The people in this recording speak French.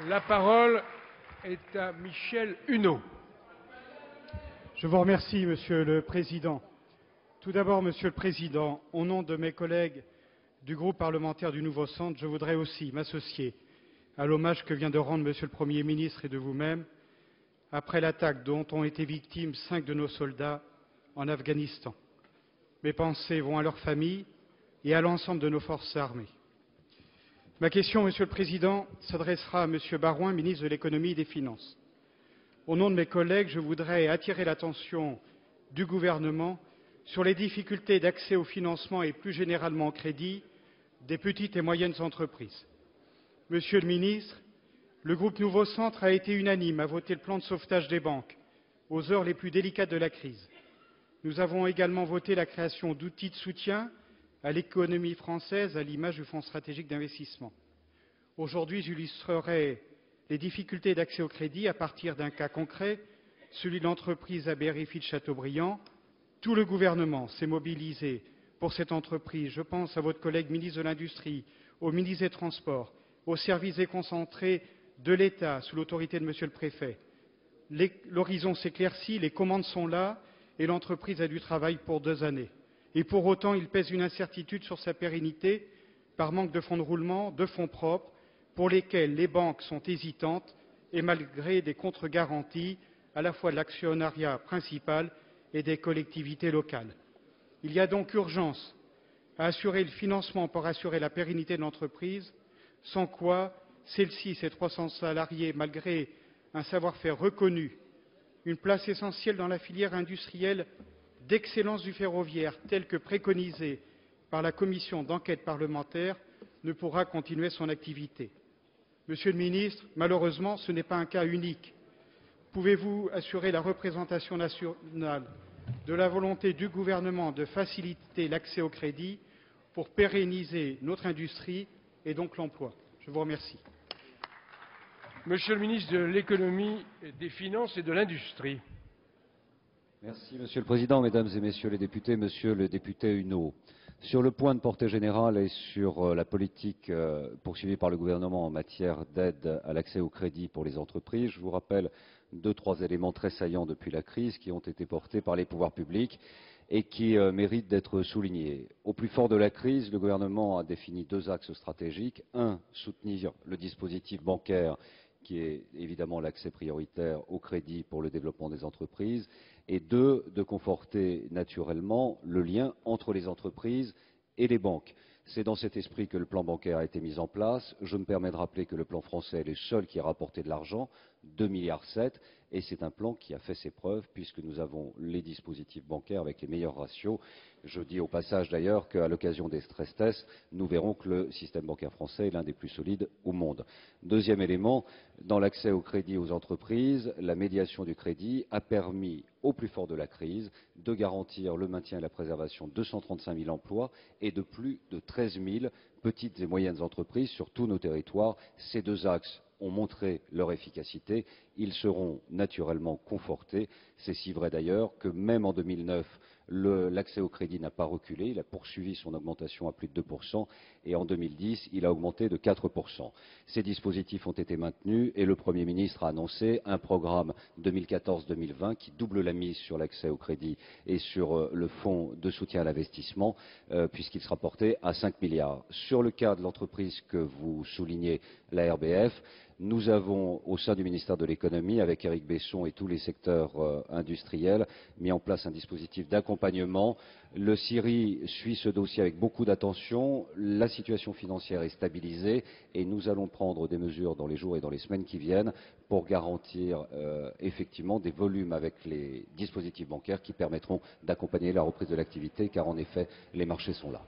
La parole est à Michel Huneau. Je vous remercie, Monsieur le Président. Tout d'abord, Monsieur le Président, au nom de mes collègues du groupe parlementaire du Nouveau Centre, je voudrais aussi m'associer à l'hommage que vient de rendre Monsieur le Premier ministre et de vous-même après l'attaque dont ont été victimes 5 de nos soldats en Afghanistan. Mes pensées vont à leurs familles et à l'ensemble de nos forces armées. Ma question, Monsieur le Président, s'adressera à Monsieur Baroin, ministre de l'Économie et des Finances. Au nom de mes collègues, je voudrais attirer l'attention du gouvernement sur les difficultés d'accès au financement et plus généralement au crédit des petites et moyennes entreprises. Monsieur le ministre, le groupe Nouveau Centre a été unanime à voter le plan de sauvetage des banques aux heures les plus délicates de la crise. Nous avons également voté la création d'outils de soutien à l'économie française à l'image du Fonds stratégique d'investissement. Aujourd'hui, j'illustrerai les difficultés d'accès au crédit à partir d'un cas concret, celui de l'entreprise ABRFI de Châteaubriand. Tout le gouvernement s'est mobilisé pour cette entreprise. Je pense à votre collègue ministre de l'Industrie, au ministre des Transports, aux services déconcentrés de l'État sous l'autorité de Monsieur le Préfet. L'horizon s'éclaircit, les commandes sont là et l'entreprise a du travail pour 2 années. Et pour autant, il pèse une incertitude sur sa pérennité par manque de fonds de roulement, de fonds propres, pour lesquels les banques sont hésitantes et malgré des contre-garanties à la fois de l'actionnariat principal et des collectivités locales. Il y a donc urgence à assurer le financement pour assurer la pérennité de l'entreprise, sans quoi celle-ci, ses 300 salariés, malgré un savoir-faire reconnu, une place essentielle dans la filière industrielle d'excellence du ferroviaire, telle que préconisée par la commission d'enquête parlementaire, ne pourra continuer son activité. Monsieur le ministre, malheureusement, ce n'est pas un cas unique. Pouvez-vous assurer la représentation nationale de la volonté du gouvernement de faciliter l'accès au crédit pour pérenniser notre industrie et donc l'emploi? Je vous remercie. Monsieur le ministre de l'Économie, des Finances et de l'Industrie. Merci, Monsieur le Président, Mesdames et Messieurs les députés, Monsieur le député Huneau. Sur le point de portée générale et sur la politique poursuivie par le gouvernement en matière d'aide à l'accès au crédit pour les entreprises, je vous rappelle 2-3 éléments très saillants depuis la crise qui ont été portés par les pouvoirs publics et qui méritent d'être soulignés. Au plus fort de la crise, le gouvernement a défini 2 axes stratégiques. 1, soutenir le dispositif bancaire qui est évidemment l'accès prioritaire au crédit pour le développement des entreprises, et 2, de conforter naturellement le lien entre les entreprises et les banques. C'est dans cet esprit que le plan bancaire a été mis en place. Je me permets de rappeler que le plan français est le seul qui a rapporté de l'argent, 2,7 milliards, et c'est un plan qui a fait ses preuves puisque nous avons les dispositifs bancaires avec les meilleurs ratios. Je dis au passage d'ailleurs qu'à l'occasion des stress tests, nous verrons que le système bancaire français est l'un des plus solides au monde. Deuxième élément, dans l'accès au crédit aux entreprises, la médiation du crédit a permis, au plus fort de la crise, de garantir le maintien et la préservation de 235 000 emplois et de plus de 13 000 petites et moyennes entreprises sur tous nos territoires. Ces 2 axes ont montré leur efficacité. Ils seront naturellement confortés. C'est si vrai d'ailleurs que même en 2009, l'accès au crédit n'a pas reculé. Il a poursuivi son augmentation à plus de 2% et en 2010, il a augmenté de 4%. Ces dispositifs ont été maintenus et le Premier ministre a annoncé un programme 2014-2020 qui double la mise sur l'accès au crédit et sur le fonds de soutien à l'investissement puisqu'il sera porté à 5 milliards. Sur le cas de l'entreprise que vous soulignez, la RBF, nous avons, au sein du ministère de l'Économie, avec Éric Besson et tous les secteurs industriels, mis en place un dispositif d'accompagnement. Le CIRI suit ce dossier avec beaucoup d'attention. La situation financière est stabilisée et nous allons prendre des mesures dans les jours et dans les semaines qui viennent pour garantir effectivement des volumes avec les dispositifs bancaires qui permettront d'accompagner la reprise de l'activité, car en effet, les marchés sont là.